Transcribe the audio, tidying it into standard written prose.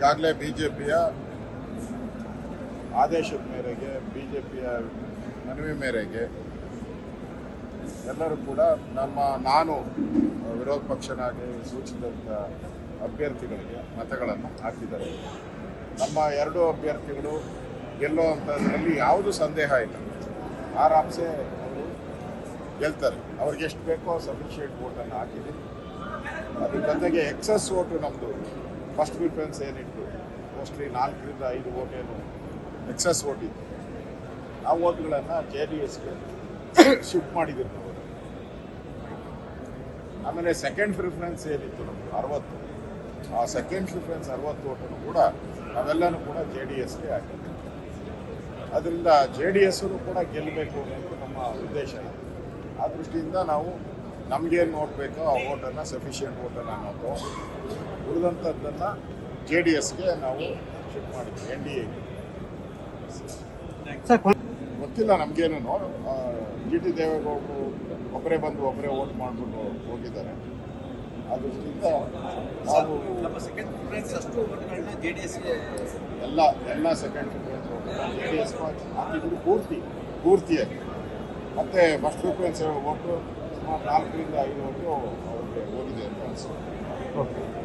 ಈಗಾಗಲೇ ಬಿಜೆಪಿಯ ಆದೇಶದ ಮೇರೆಗೆ, ಬಿಜೆಪಿಯ ಮನವಿ ಮೇರೆಗೆ ಎಲ್ಲರೂ ಕೂಡ ನಾನು ವಿರೋಧ ಪಕ್ಷನಾಗಿ ಸೂಚಿಸಿದಂಥ ಅಭ್ಯರ್ಥಿಗಳಿಗೆ ಮತಗಳನ್ನು ಹಾಕಿದ್ದಾರೆ. ನಮ್ಮ ಎರಡು ಅಭ್ಯರ್ಥಿಗಳು ಗೆಲ್ಲುವಂಥದ್ರಲ್ಲಿ ಯಾವುದೂ ಸಂದೇಹ ಇಲ್ಲ. ಆರಾಮ್ಸೆ ಅವರು ಗೆಲ್ತಾರೆ. ಅವ್ರಿಗೆ ಎಷ್ಟು ಬೇಕೋ ಸಫಿಷಿಯೆಂಟ್ ವೋಟನ್ನು ಹಾಕಿದೆ. ಅದ್ರ ಜೊತೆಗೆ ಎಕ್ಸಸ್ ವೋಟು ನಮ್ಮದು ಫಸ್ಟ್ ಪ್ರಿಫರೆನ್ಸ್ ಏನಿತ್ತು, ಮೋಸ್ಟ್ಲಿ 4 ರಿಂದ 5 ವೋಟ್ ಏನು ಎಕ್ಸಸ್ ವೋಟ್ ಇತ್ತು. ಆ ವೋಟ್ಗಳನ್ನು JDSಗೆ ಶಿಫ್ಟ್ ಮಾಡಿದ್ರು ನಾವು. ಆಮೇಲೆ ಸೆಕೆಂಡ್ ಪ್ರಿಫರೆನ್ಸ್ ಏನಿತ್ತು ನಮ್ಮದು 60, ಆ ಸೆಕೆಂಡ್ ಪ್ರಿಫರೆನ್ಸ್ 60 ವೋಟನ್ನು ಕೂಡ ನಾವೆಲ್ಲನೂ ಕೂಡ JDSಗೆ ಹಾಕಿದ್ವಿ. ಅದರಿಂದ JDS ಕೂಡ ಗೆಲ್ಲಬೇಕು ಅನ್ನೋದು ನಮ್ಮ ಉದ್ದೇಶ ಇದೆ. ಆ ದೃಷ್ಟಿಯಿಂದ ನಾವು ನಮಗೇನು ನೋಡಬೇಕೋ ಆ ವೋಟನ್ನು, ಸಫಿಷಿಯೆಂಟ್ ವೋಟನ್ನು ನಾವು ಉಳಿದಂಥದ್ದನ್ನು JDSಗೆ ನಾವು ಶಿಫ್ಟ್ ಮಾಡಿದ್ವಿ. NDA ಗೊತ್ತಿಲ್ಲ ನಮಗೇನು. GT ದೇವೇಗೌಡರು ಒಬ್ಬರೇ ಬಂದು ಒಬ್ಬರೇ ವೋಟ್ ಮಾಡಿಬಿಟ್ಟು ಹೋಗಿದ್ದಾರೆ. ಆ ದೃಷ್ಟಿಯಿಂದ ನಾವು ಎಲ್ಲ ಸೆಕೆಂಡ್ ಪ್ರಿಫರೆನ್ಸ್ JDS ಹಾಕಿದ್ರು ಪೂರ್ತಿಯಾಗಿ. ಮತ್ತು ಫಸ್ಟ್ ಪ್ರಿಫರೆನ್ಸ್ ವೋಟು ಸುಮಾರು 4 ರಿಂದ 5 ವೋಟು ಅವ್ರಿಗೆ ಹೋಗಿದೆ ಅಂತ ಅನಿಸುತ್ತೆ.